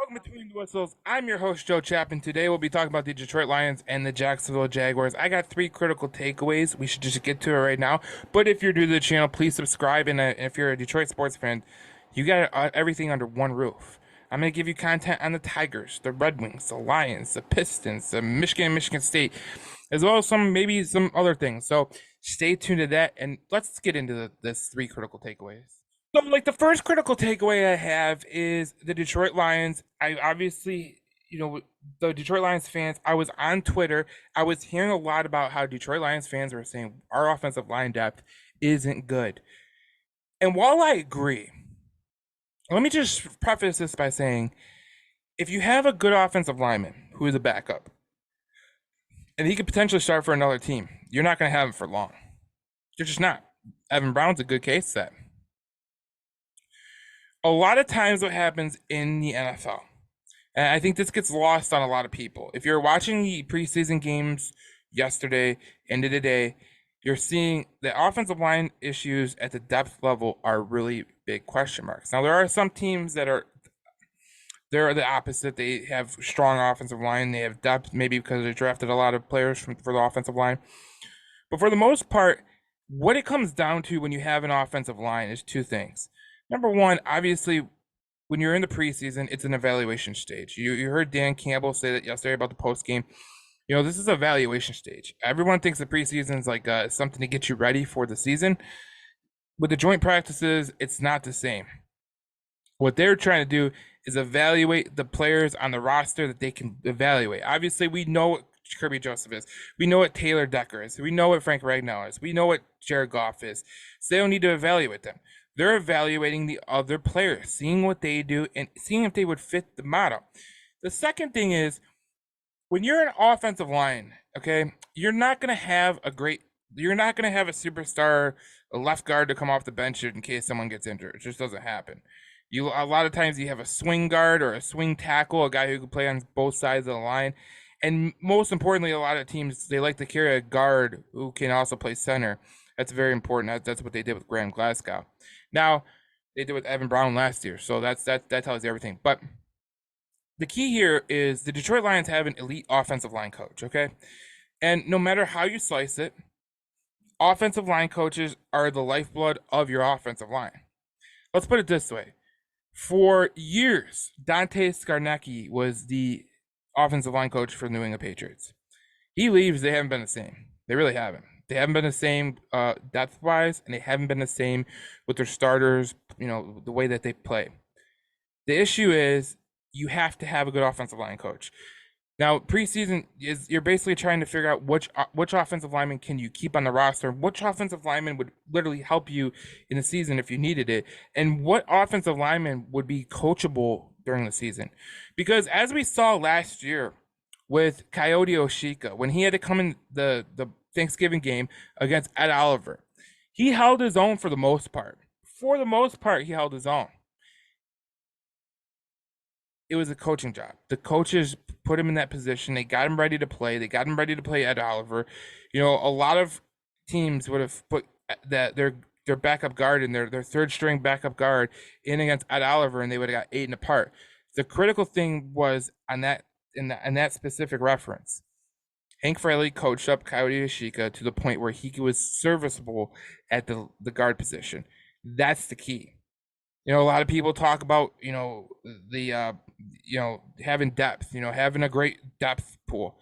Welcome Between the Whistles. I'm your host, Joe Chapin. Today we'll be talking about the Detroit Lions and the Jacksonville Jaguars. I got three critical takeaways. We should just get to it right now. But if you're new to the channel, please subscribe. And if you're a Detroit sports fan, you got everything under one roof. I'm going to give you content on the Tigers, the Red Wings, the Lions, the Pistons, the Michigan State, as well as maybe some other things. So stay tuned to that. And let's get into this three critical takeaways. So, like, the first critical takeaway I have is the Detroit Lions. I obviously, the Detroit Lions fans, I was on Twitter. I was hearing a lot about how Detroit Lions fans were saying our offensive line depth isn't good. And while I agree, let me just preface this by saying if you have a good offensive lineman who is a backup, and he could potentially start for another team, you're not going to have him for long. You're just not. Evan Brown's a good case set. A lot of times what happens in the NFL, and I think this gets lost on a lot of people. If you're watching the preseason games yesterday into today, you're seeing the offensive line issues at the depth level are really big question marks. Now, there are some teams that they're the opposite. They have strong offensive line. They have depth, maybe because they drafted a lot of players for the offensive line. But for the most part, what it comes down to when you have an offensive line is two things. Number one, obviously, when you're in the preseason, it's an evaluation stage. You heard Dan Campbell say that yesterday about the post game. This is an evaluation stage. Everyone thinks the preseason is like something to get you ready for the season. With the joint practices, it's not the same. What they're trying to do is evaluate the players on the roster that they can evaluate. Obviously, we know what Kirby Joseph is. We know what Taylor Decker is. We know what Frank Ragnow is. We know what Jared Goff is. So they don't need to evaluate them. They're evaluating the other players, seeing what they do, and seeing if they would fit the model. The second thing is, when you're an offensive line, okay, you're not going to have a superstar, a left guard to come off the bench in case someone gets injured. It just doesn't happen. A lot of times you have a swing guard or a swing tackle, a guy who can play on both sides of the line. And most importantly, a lot of teams, they like to carry a guard who can also play center. That's very important. That's what they did with Graham Glasgow. Now, they did with Evan Brown last year, so that tells you everything. But the key here is the Detroit Lions have an elite offensive line coach, okay? And no matter how you slice it, offensive line coaches are the lifeblood of your offensive line. Let's put it this way. For years, Dante Scarnecchia was the offensive line coach for the New England Patriots. He leaves, they haven't been the same. They really haven't. They haven't been the same depth-wise, and they haven't been the same with their starters, the way that they play. The issue is you have to have a good offensive line coach. Now, preseason is you're basically trying to figure out which offensive lineman can you keep on the roster, which offensive lineman would literally help you in the season if you needed it, and what offensive lineman would be coachable during the season. Because as we saw last year with Coyote Oshika, when he had to come in the Thanksgiving game against Ed Oliver, he held his own for the most part. For the most part, he held his own. It was a coaching job. The coaches put him in that position. They got him ready to play. They got him ready to play Ed Oliver. A lot of teams would have put that their backup guard and their third string backup guard in against Ed Oliver, and they would have got 8 apart. The critical thing was on that in that specific reference. Hank Fraley coached up Coyote Oshika to the point where he was serviceable at the guard position. That's the key. A lot of people talk about, having depth, having a great depth pool.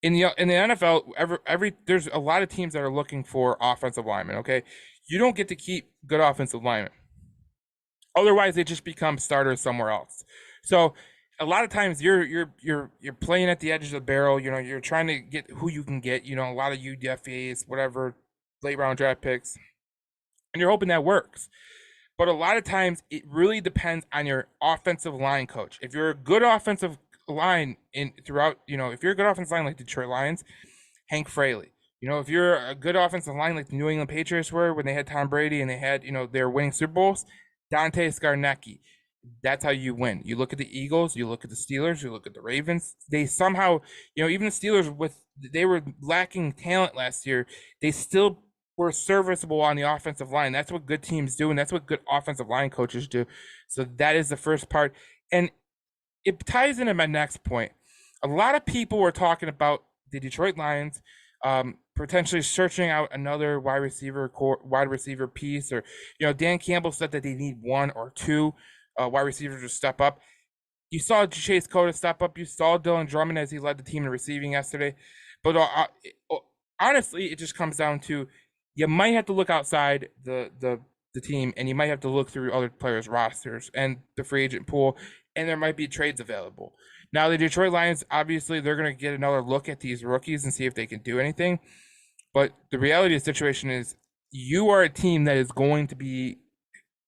In the NFL, there's a lot of teams that are looking for offensive linemen, okay? You don't get to keep good offensive linemen. Otherwise, they just become starters somewhere else. So a lot of times you're playing at the edge of the barrel. You're trying to get who you can get. A lot of UDFAs, whatever, late round draft picks, and you're hoping that works. But a lot of times it really depends on your offensive line coach. If you're a good offensive line if you're a good offensive line like Detroit Lions, Hank Fraley. If you're a good offensive line like the New England Patriots were when they had Tom Brady and they had, they were winning Super Bowls, Dante Scarnecchia. That's how you win. You look at the Eagles, you look at the Steelers, you look at the Ravens. They somehow, even the Steelers they were lacking talent last year. They still were serviceable on the offensive line. That's what good teams do, and that's what good offensive line coaches do. So that is the first part. And it ties into my next point. A lot of people were talking about the Detroit Lions potentially searching out another wide receiver piece, or Dan Campbell said that they need one or two wide receivers to step up. You saw Chase Cota step up. You saw Dylan Drummond as he led the team in receiving yesterday. But honestly, it just comes down to you might have to look outside the team, and you might have to look through other players' rosters and the free agent pool, and there might be trades available. Now, the Detroit Lions, obviously, they're going to get another look at these rookies and see if they can do anything. But the reality of the situation is you are a team that is going to be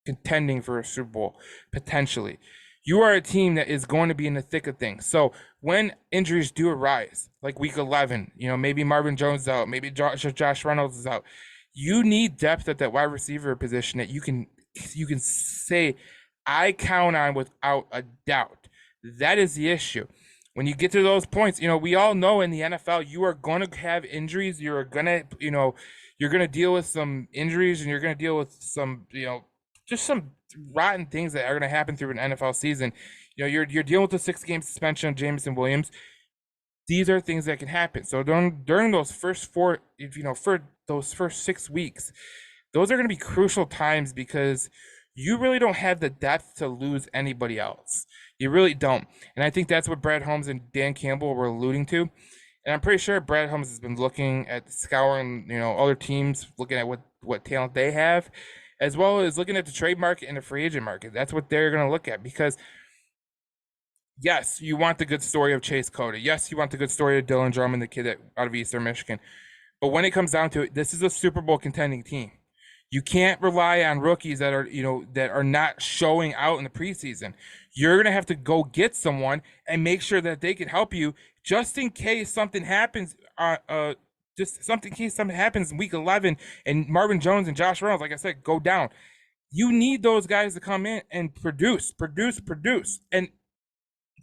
contending for a Super Bowl, potentially. You are a team that is going to be in the thick of things. So when injuries do arise, like week 11, maybe Marvin Jones is out, maybe Josh Reynolds is out, you need depth at that wide receiver position that you can say, I count on without a doubt. That is the issue. When you get to those points, we all know in the NFL, you are going to have injuries. You're going to deal with some injuries, and you're going to deal with some, just some rotten things that are going to happen through an NFL season. You're dealing with the 6-game suspension of Jameson Williams. These are things that can happen. So during those first for those first 6 weeks, those are going to be crucial times because you really don't have the depth to lose anybody else. You really don't. And I think that's what Brad Holmes and Dan Campbell were alluding to. And I'm pretty sure Brad Holmes has been looking at scouring, other teams, looking at what talent they have, as well as looking at the trade market and the free agent market. That's what they're going to look at because, yes, you want the good story of Chase Cota. Yes, you want the good story of Dylan Drummond, the kid out of Eastern Michigan. But when it comes down to it, this is a Super Bowl contending team. You can't rely on rookies that are not showing out in the preseason. You're going to have to go get someone and make sure that they can help you just in case something happens. In case something happens in week 11 and Marvin Jones and Josh Reynolds, like I said, go down. You need those guys to come in and produce. And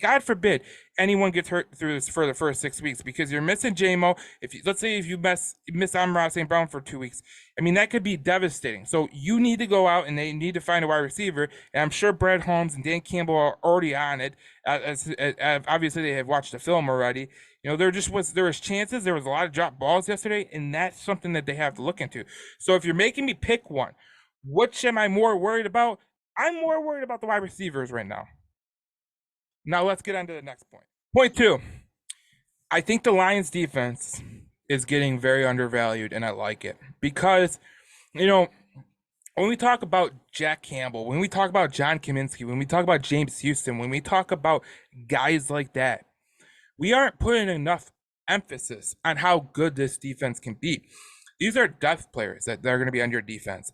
God forbid anyone gets hurt through this for the first 6 weeks because you're missing JMO. Let's say if you miss Amon-Ra St. Brown for 2 weeks, that could be devastating. So you need to go out and they need to find a wide receiver. And I'm sure Brad Holmes and Dan Campbell are already on it. Obviously, they have watched the film already. There was chances. There was a lot of drop balls yesterday, and that's something that they have to look into. So if you're making me pick one, which am I more worried about? I'm more worried about the wide receivers right now. Now let's get on to the next point. Point 2. I think the Lions defense is getting very undervalued, and I like it. Because, when we talk about Jack Campbell, when we talk about John Kaminsky, when we talk about James Houston, when we talk about guys like that, we aren't putting enough emphasis on how good this defense can be. These are depth players that are going to be on your defense.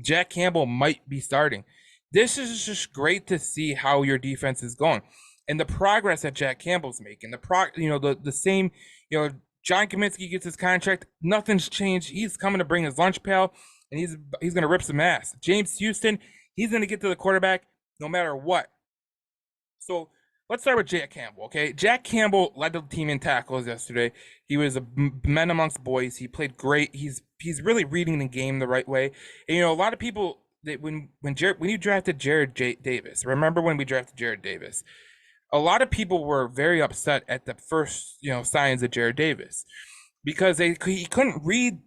Jack Campbell might be starting. This is just great to see how your defense is going and the progress that Jack Campbell's making. The same, John Kaminsky gets his contract. Nothing's changed. He's coming to bring his lunch pail, and he's going to rip some ass. James Houston, he's going to get to the quarterback no matter what. So let's start with Jack Campbell, okay? Jack Campbell led the team in tackles yesterday. He was a man amongst boys. He played great. He's really reading the game the right way. And, a lot of people, when you drafted Jared Davis, remember when we drafted Jared Davis? A lot of people were very upset at the first, signs of Jared Davis because he couldn't read,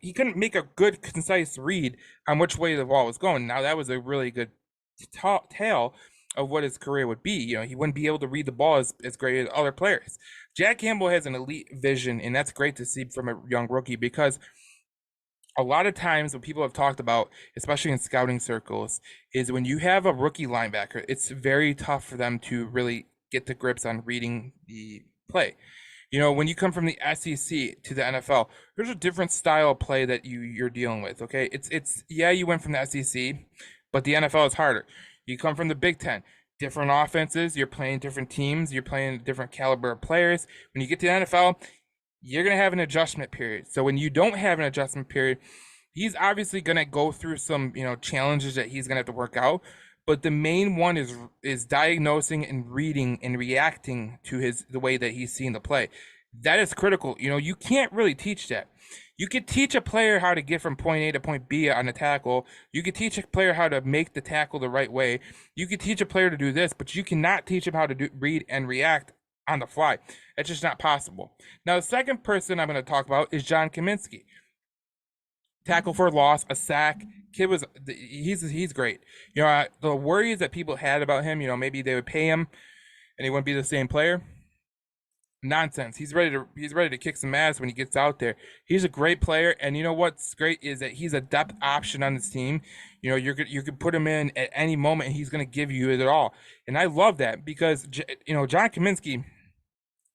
he couldn't make a good, concise read on which way the ball was going. Now that was a really good tale of what his career would be. He wouldn't be able to read the ball as great as other players. Jack Campbell has an elite vision, and that's great to see from a young rookie because a lot of times what people have talked about, especially in scouting circles, is when you have a rookie linebacker, it's very tough for them to really get the grips on reading the play. When you come from the SEC to the NFL, there's a different style of play that you're dealing with, okay? You went from the SEC, but the NFL is harder. You come from the Big Ten, different offenses, you're playing different teams, you're playing a different caliber of players. When you get to the NFL, you're going to have an adjustment period. So when you don't have an adjustment period, he's obviously going to go through some, challenges that he's going to have to work out. But the main one is diagnosing and reading and reacting to the way that he's seeing the play. That is critical. You can't really teach that. You could teach a player how to get from point A to point B on a tackle. You could teach a player how to make the tackle the right way. You could teach a player to do this, but you cannot teach him how to read and react on the fly. That's just not possible. Now, the second person I'm going to talk about is John Kaminsky. Tackle for a loss, a sack. Kid was he's great. The worries that people had about him, maybe they would pay him and he wouldn't be the same player. Nonsense. He's ready to kick some ass when he gets out there. He's a great player, and you know what's great is that he's a depth option on this team. You could put him in at any moment, and he's going to give you it all. And I love that because John Kaminsky,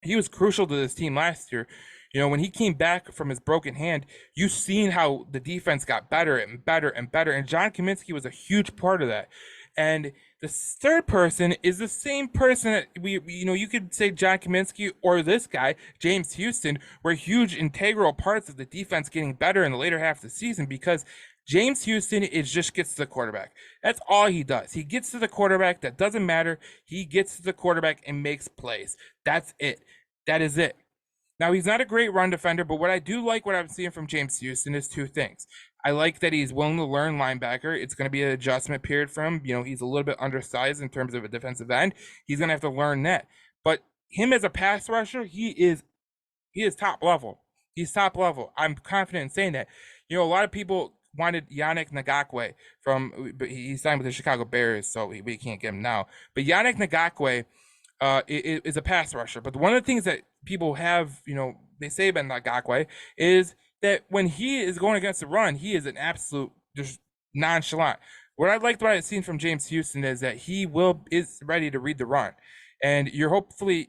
he was crucial to this team last year. When he came back from his broken hand, you've seen how the defense got better and better and better. And John Kaminsky was a huge part of that. And the third person is the same person that you could say John Kaminsky or this guy, James Houston, were huge integral parts of the defense getting better in the later half of the season because James Houston just gets to the quarterback. That's all he does. He gets to the quarterback. That doesn't matter. He gets to the quarterback and makes plays. That's it. That is it. Now, he's not a great run defender, but what I do like what I'm seeing from James Houston is two things. I like that he's willing to learn linebacker. It's going to be an adjustment period for him. He's a little bit undersized in terms of a defensive end. He's going to have to learn that. But him as a pass rusher, he is top level. He's top level. I'm confident in saying that. A lot of people wanted Yannick Ngakoue but he signed with the Chicago Bears, so we can't get him now. But Yannick Ngakoue is a pass rusher. But one of the things that people have, they say about Ngakoue is that when he is going against the run, he is an absolute just nonchalant. What I liked what I've seen from James Houston is that he is ready to read the run, and you hopefully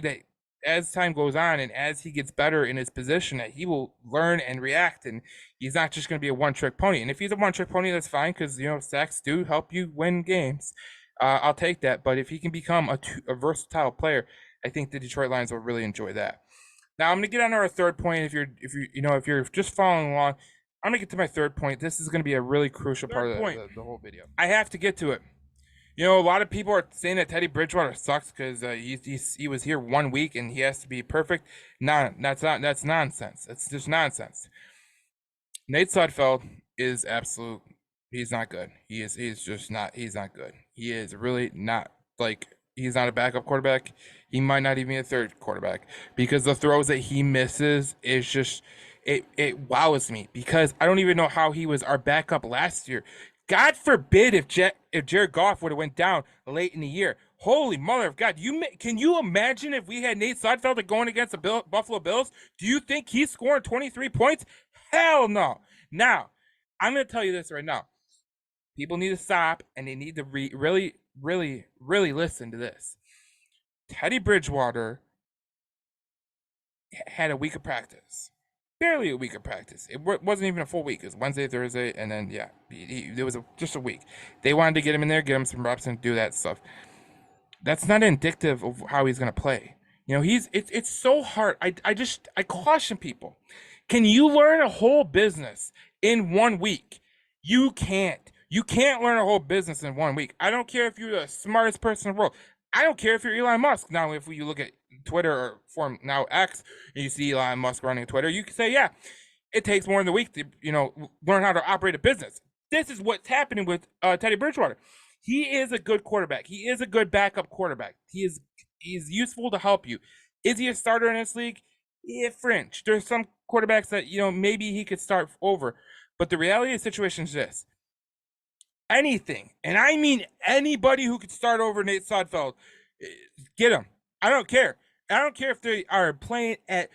that as time goes on and as he gets better in his position, that he will learn and react, and he's not just going to be a one-trick pony. And if he's a one-trick pony, that's fine because sacks do help you win games. I'll take that. But if he can become a versatile player, I think the Detroit Lions will really enjoy that. Now I'm going to get on to our third point. If you're just following along, I'm going to get to my third point. This is going to be a really crucial part of the whole video. I have to get to it. A lot of people are saying that Teddy Bridgewater sucks because he was here 1 week and he has to be perfect. That's nonsense. It's just nonsense. Nate Sudfeld is absolute. He's not good. He's not good. He is really not he's not a backup quarterback. He might not even be a third quarterback because the throws that he misses is just it wows me because I don't even know how he was our backup last year. God forbid if Jared Goff would have went down late in the year. Holy mother of God! Can you imagine if we had Nate Sudfeld going against the Buffalo Bills? Do you think he's scoring 23 points? Hell no. Now, I'm going to tell you this right now. People need to stop and they need to really, really, really listen to this. Teddy Bridgewater had a week of practice. Barely a week of practice. It wasn't even a full week. It was Wednesday, Thursday, and then, it was just a week. They wanted to get him in there, get him some reps, and do that stuff. That's not indicative of how he's going to play. It's so hard. I caution people. Can you learn a whole business in 1 week? You can't. You can't learn a whole business in 1 week. I don't care if you're the smartest person in the world. I don't care if you're Elon Musk. Now, if you look at Twitter or now X, and you see Elon Musk running Twitter, you can say, yeah, it takes more than a week to, learn how to operate a business. This is what's happening with Teddy Bridgewater. He is a good quarterback. He is a good backup quarterback. He's useful to help you. Is he a starter in this league? Yeah, fringe. There's some quarterbacks that, maybe he could start over. But the reality of the situation is this. Anything, and I mean anybody who could start over Nate Sudfeld, get him. I don't care. I don't care if they are playing at,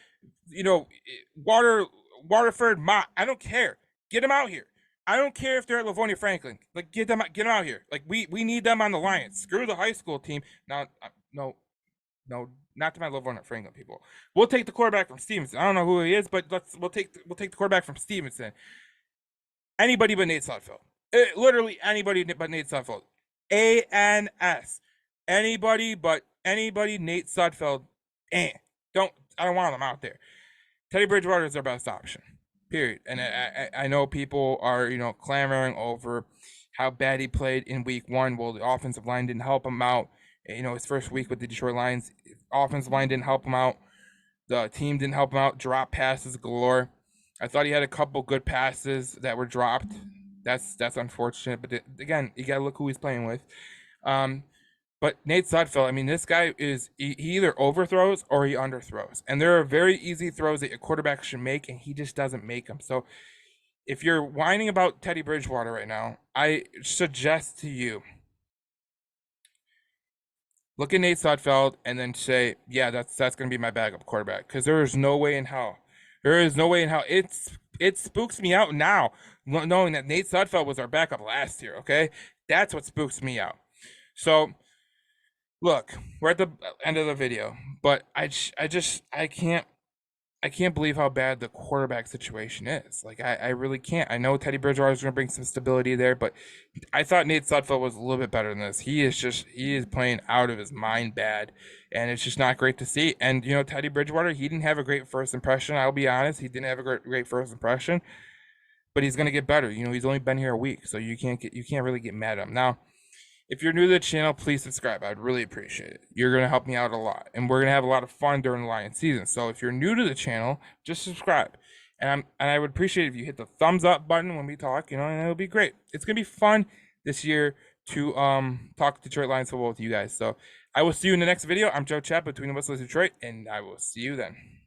Waterford Mott. I don't care. Get them out here. I don't care if they're at Livonia Franklin. Get them out here. We need them on the Lions. Screw the high school team. Now, no, not to my Livonia Franklin people. We'll take the quarterback from Stevenson. I don't know who he is, but we'll take the quarterback from Stevenson. Anybody but Nate Sudfeld. Literally anybody but Nate Sudfeld. ANS. Anybody Nate Sudfeld. I don't want them out there. Teddy Bridgewater is their best option. Period. And I know people are, clamoring over how bad he played in week 1. Well, the offensive line didn't help him out. His first week with the Detroit Lions, offensive line didn't help him out. The team didn't help him out. Drop passes galore. I thought he had a couple good passes that were dropped. That's unfortunate, but again, you gotta look who he's playing with. Um, but Nate Sudfeld, I mean, this guy he either overthrows or he underthrows, and there are very easy throws that a quarterback should make, and he just doesn't make them. So if you're whining about Teddy Bridgewater right now, I suggest to you look at Nate Sudfeld and then say, yeah, that's going to be my backup quarterback, because there is no way in hell. There is no way in hell. It spooks me out now knowing that Nate Sudfeld was our backup last year. Okay, that's what spooks me out. So look, we're at the end of the video, but I can't believe how bad the quarterback situation is. Like, I really can't. I know Teddy Bridgewater is going to bring some stability there, but I thought Nate Sudfeld was a little bit better than this. He is playing out of his mind bad, and it's just not great to see. And you know, Teddy Bridgewater, he didn't have a great first impression. I'll be honest, he didn't have a great first impression, but he's going to get better. You know, he's only been here a week, so you can't really get mad at him now. If you're new to the channel, please subscribe. I'd really appreciate it. You're going to help me out a lot. And we're going to have a lot of fun during the Lions season. So if you're new to the channel, just subscribe. And I would appreciate it if you hit the thumbs up button when we talk, you know, and it'll be great. It's going to be fun this year to talk Detroit Lions football with you guys. So I will see you in the next video. I'm Joe Chap, Between the Whistles Detroit, and I will see you then.